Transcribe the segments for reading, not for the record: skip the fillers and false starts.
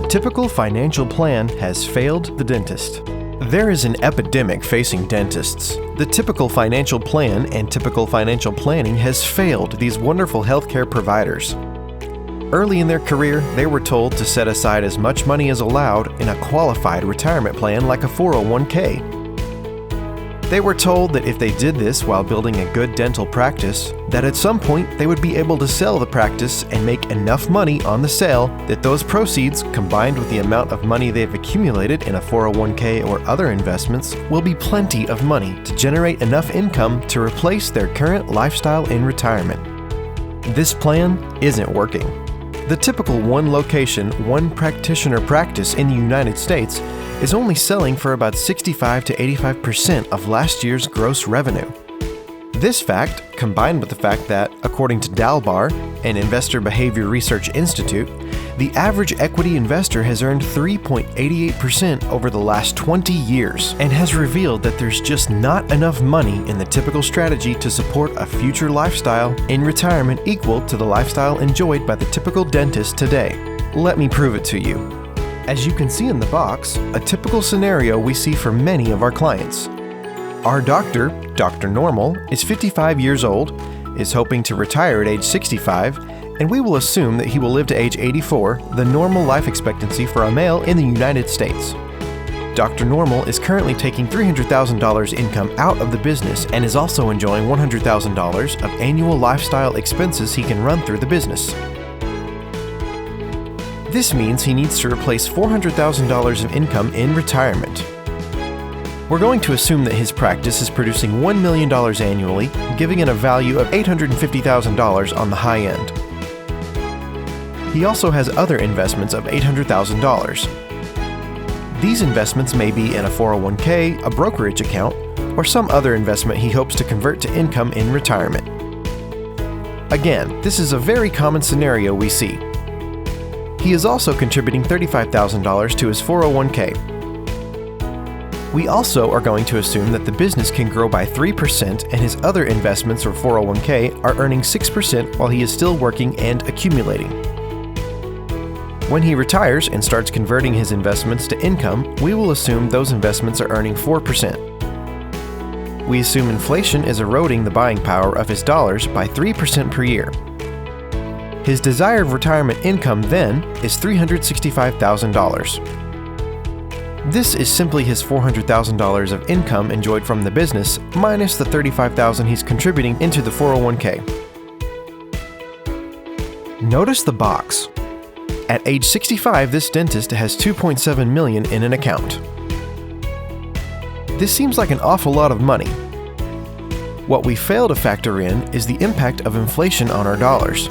typical financial plan has failed the dentist. There is an epidemic facing dentists. The typical financial plan and typical financial planning has failed these wonderful healthcare providers. Early in their career, they were told to set aside as much money as allowed in a qualified retirement plan like a 401k. They were told that if they did this while building a good dental practice, that at some point they would be able to sell the practice and make enough money on the sale that those proceeds, combined with the amount of money they've accumulated in a 401k or other investments, will be plenty of money to generate enough income to replace their current lifestyle in retirement. This plan isn't working. The typical one location, one practitioner practice in the United States is only selling for about 65 to 85% of last year's gross revenue. This fact, combined with the fact that, according to Dalbar, an investor behavior research institute, the average equity investor has earned 3.88% over the last 20 years and has revealed that there's just not enough money in the typical strategy to support a future lifestyle in retirement equal to the lifestyle enjoyed by the typical dentist today. Let me prove it to you. As you can see in the box, a typical scenario we see for many of our clients. Our doctor, Dr. Normal, is 55 years old, is hoping to retire at age 65, and we will assume that he will live to age 84, the normal life expectancy for a male in the United States. Dr. Normal is currently taking $300,000 income out of the business and is also enjoying $100,000 of annual lifestyle expenses he can run through the business. This means he needs to replace $400,000 of income in retirement. We're going to assume that his practice is producing $1 million annually, giving it a value of $850,000 on the high end. He also has other investments of $800,000. These investments may be in a 401k, a brokerage account, or some other investment he hopes to convert to income in retirement. Again, this is a very common scenario we see. He is also contributing $35,000 to his 401k. We also are going to assume that the business can grow by 3% and his other investments or 401k are earning 6% while he is still working and accumulating. When he retires and starts converting his investments to income, we will assume those investments are earning 4%. We assume inflation is eroding the buying power of his dollars by 3% per year. His desired retirement income then is $365,000. This is simply his $400,000 of income enjoyed from the business minus the $35,000 he's contributing into the 401k. Notice the box. At age 65, this dentist has $2.7 million in an account. This seems like an awful lot of money. What we fail to factor in is the impact of inflation on our dollars.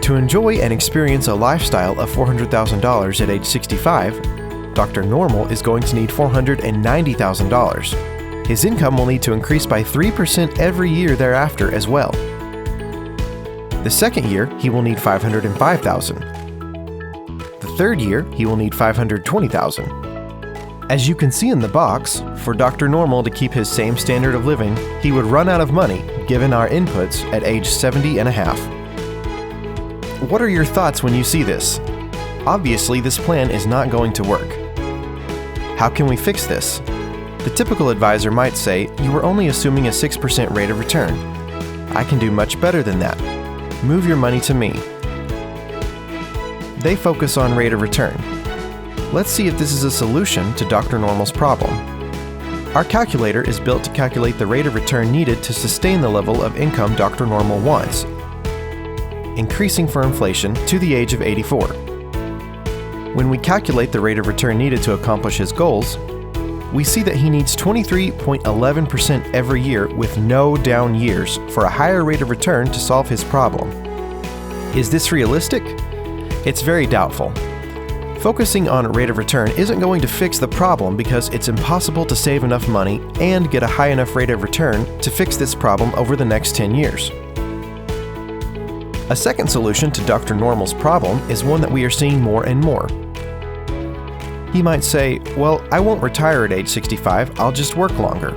To enjoy and experience a lifestyle of $400,000 at age 65, Dr. Normal is going to need $490,000. His income will need to increase by 3% every year thereafter as well. The second year, he will need $505,000. The third year, he will need $520,000. As you can see in the box, for Dr. Normal to keep his same standard of living, he would run out of money given our inputs at age 70 and a half. What are your thoughts when you see this? Obviously, this plan is not going to work. How can we fix this? The typical advisor might say, "You are only assuming a 6% rate of return. I can do much better than that. Move your money to me." They focus on rate of return. Let's see if this is a solution to Dr. Normal's problem. Our calculator is built to calculate the rate of return needed to sustain the level of income Dr. Normal wants, increasing for inflation to the age of 84. When we calculate the rate of return needed to accomplish his goals, we see that he needs 23.11% every year with no down years for a higher rate of return to solve his problem. Is this realistic? It's very doubtful. Focusing on rate of return isn't going to fix the problem because it's impossible to save enough money and get a high enough rate of return to fix this problem over the next 10 years. A second solution to Dr. Normal's problem is one that we are seeing more and more. He might say, "Well, I won't retire at age 65, I'll just work longer."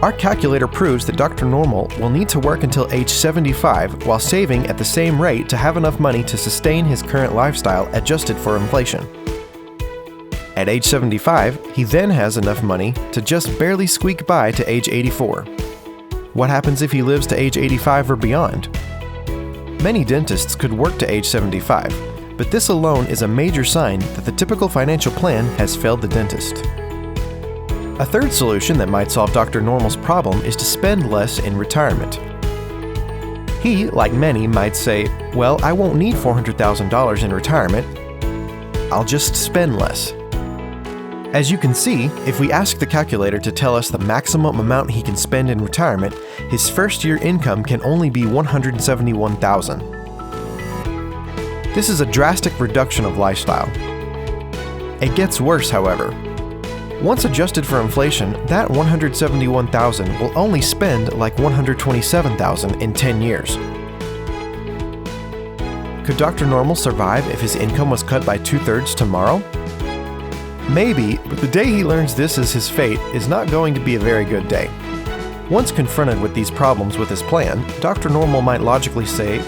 Our calculator proves that Dr. Normal will need to work until age 75 while saving at the same rate to have enough money to sustain his current lifestyle adjusted for inflation. At age 75, he then has enough money to just barely squeak by to age 84. What happens if he lives to age 85 or beyond? Many dentists could work to age 75, but this alone is a major sign that the typical financial plan has failed the dentist. A third solution that might solve Dr. Normal's problem is to spend less in retirement. He, like many, might say, well, I won't need $400,000 in retirement. I'll just spend less. As you can see, if we ask the calculator to tell us the maximum amount he can spend in retirement, his first-year income can only be $171,000. This is a drastic reduction of lifestyle. It gets worse, however. Once adjusted for inflation, that $171,000 will only spend like $127,000 in 10 years. Could Dr. Normal survive if his income was cut by 2/3 tomorrow? Maybe, but the day he learns this is his fate is not going to be a very good day. Once confronted with these problems with his plan, Dr. Normal might logically say,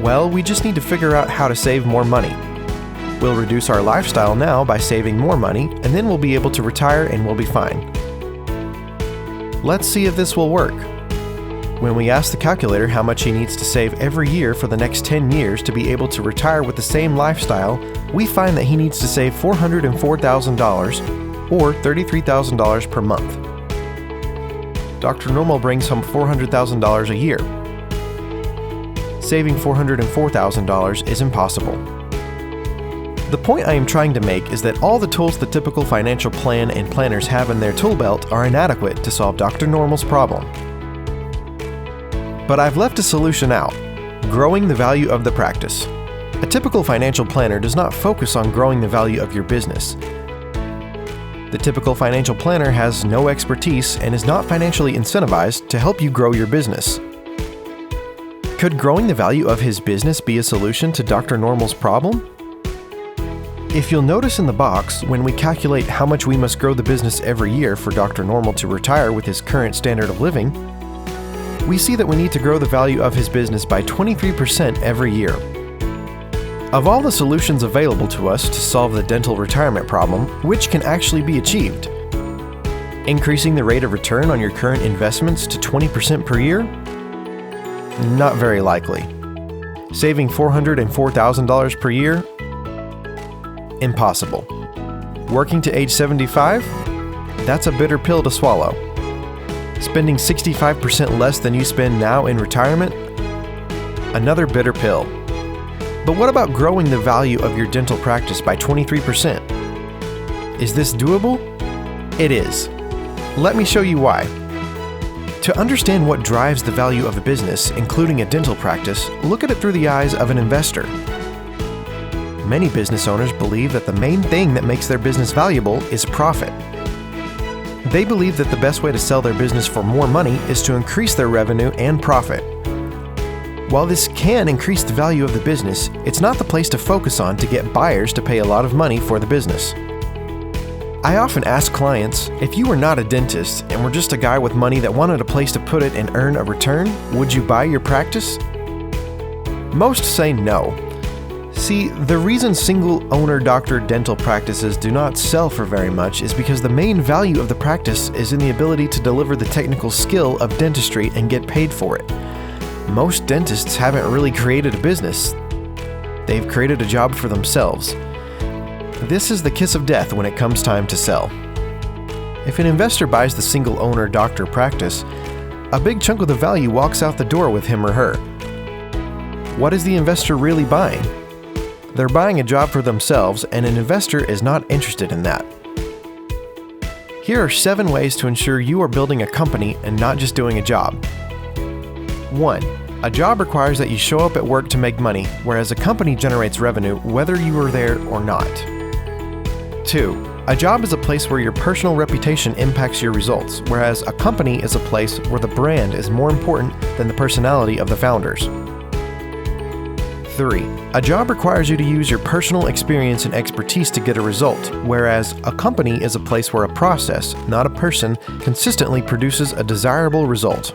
well, we just need to figure out how to save more money. We'll reduce our lifestyle now by saving more money, and then we'll be able to retire and we'll be fine. Let's see if this will work. When we ask the calculator how much he needs to save every year for the next 10 years to be able to retire with the same lifestyle, we find that he needs to save $404,000 or $33,000 per month. Dr. Normal brings home $400,000 a year. Saving $404,000 is impossible. The point I am trying to make is that all the tools the typical financial plan and planners have in their tool belt are inadequate to solve Dr. Normal's problem. But I've left a solution out: growing the value of the practice. A typical financial planner does not focus on growing the value of your business. The typical financial planner has no expertise and is not financially incentivized to help you grow your business. Could growing the value of his business be a solution to Dr. Normal's problem? If you'll notice in the box, when we calculate how much we must grow the business every year for Dr. Normal to retire with his current standard of living, we see that we need to grow the value of his business by 23% every year. Of all the solutions available to us to solve the dental retirement problem, which can actually be achieved? Increasing the rate of return on your current investments to 20% per year? Not very likely. Saving $404,000 per year? Impossible. Working to age 75? That's a bitter pill to swallow. Spending 65% less than you spend now in retirement? Another bitter pill. But what about growing the value of your dental practice by 23%? Is this doable? It is. Let me show you why. To understand what drives the value of a business, including a dental practice, look at it through the eyes of an investor. Many business owners believe that the main thing that makes their business valuable is profit. They believe that the best way to sell their business for more money is to increase their revenue and profit. While this can increase the value of the business, it's not the place to focus on to get buyers to pay a lot of money for the business. I often ask clients, if you were not a dentist and were just a guy with money that wanted a place to put it and earn a return, would you buy your practice? Most say no. See, the reason single-owner doctor dental practices do not sell for very much is because the main value of the practice is in the ability to deliver the technical skill of dentistry and get paid for it. Most dentists haven't really created a business. They've created a job for themselves. This is the kiss of death when it comes time to sell. If an investor buys the single-owner doctor practice, a big chunk of the value walks out the door with him or her. What is the investor really buying? They're buying a job for themselves, and an investor is not interested in that. Here are 7 ways to ensure you are building a company and not just doing a job. 1. A job requires that you show up at work to make money, whereas a company generates revenue whether you are there or not. 2. A job is a place where your personal reputation impacts your results, whereas a company is a place where the brand is more important than the personality of the founders. 3. A job requires you to use your personal experience and expertise to get a result, whereas a company is a place where a process, not a person, consistently produces a desirable result.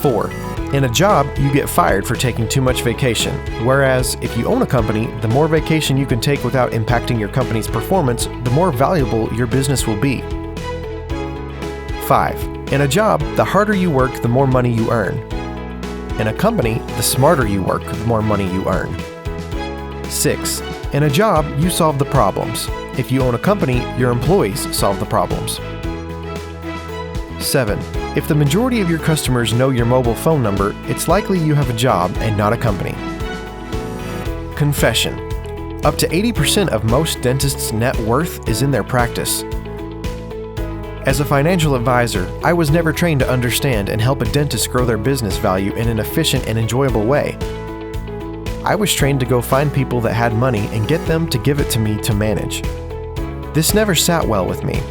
4. In a job, you get fired for taking too much vacation, whereas if you own a company, the more vacation you can take without impacting your company's performance, the more valuable your business will be. 5. In a job, the harder you work, the more money you earn. In a company, the smarter you work, the more money you earn. 6. In a job, you solve the problems. If you own a company, your employees solve the problems. 7. If the majority of your customers know your mobile phone number, it's likely you have a job and not a company. Confession. Up to 80% of most dentists' net worth is in their practice. As a financial advisor, I was never trained to understand and help a dentist grow their business value in an efficient and enjoyable way. I was trained to go find people that had money and get them to give it to me to manage. This never sat well with me.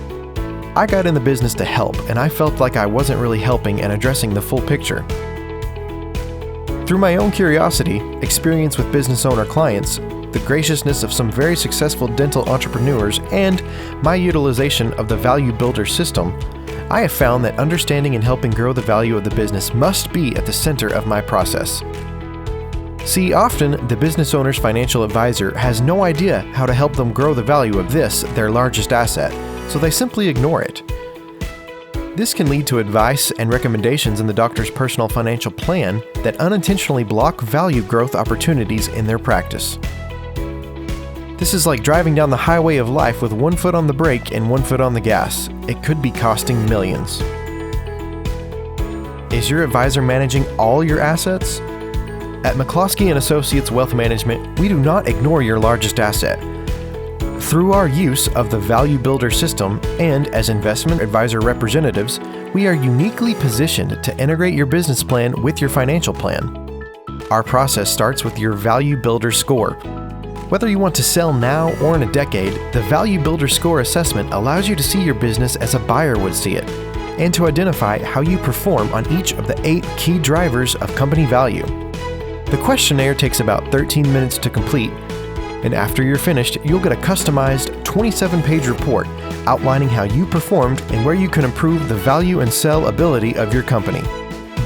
I got in the business to help, and I felt like I wasn't really helping and addressing the full picture. Through my own curiosity, experience with business owner clients, the graciousness of some very successful dental entrepreneurs, and my utilization of the Value Builder system, I have found that understanding and helping grow the value of the business must be at the center of my process. See, often the business owner's financial advisor has no idea how to help them grow the value of this, their largest asset, so they simply ignore it. This can lead to advice and recommendations in the doctor's personal financial plan that unintentionally block value growth opportunities in their practice. This is like driving down the highway of life with one foot on the brake and one foot on the gas. It could be costing millions. Is your advisor managing all your assets? At McCloskey & Associates Wealth Management, we do not ignore your largest asset. Through our use of the Value Builder system and as investment advisor representatives, we are uniquely positioned to integrate your business plan with your financial plan. Our process starts with your Value Builder score. Whether you want to sell now or in a decade, the Value Builder score assessment allows you to see your business as a buyer would see it, and to identify how you perform on each of the 8 key drivers of company value. The questionnaire takes about 13 minutes to complete, and after you're finished, you'll get a customized 27-page report outlining how you performed and where you can improve the value and sell ability of your company.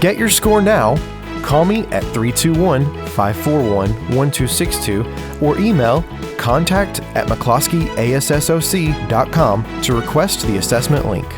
Get your score now. Call me at 321-541-1262 or email contact@mccloskeyassoc.com to request the assessment link.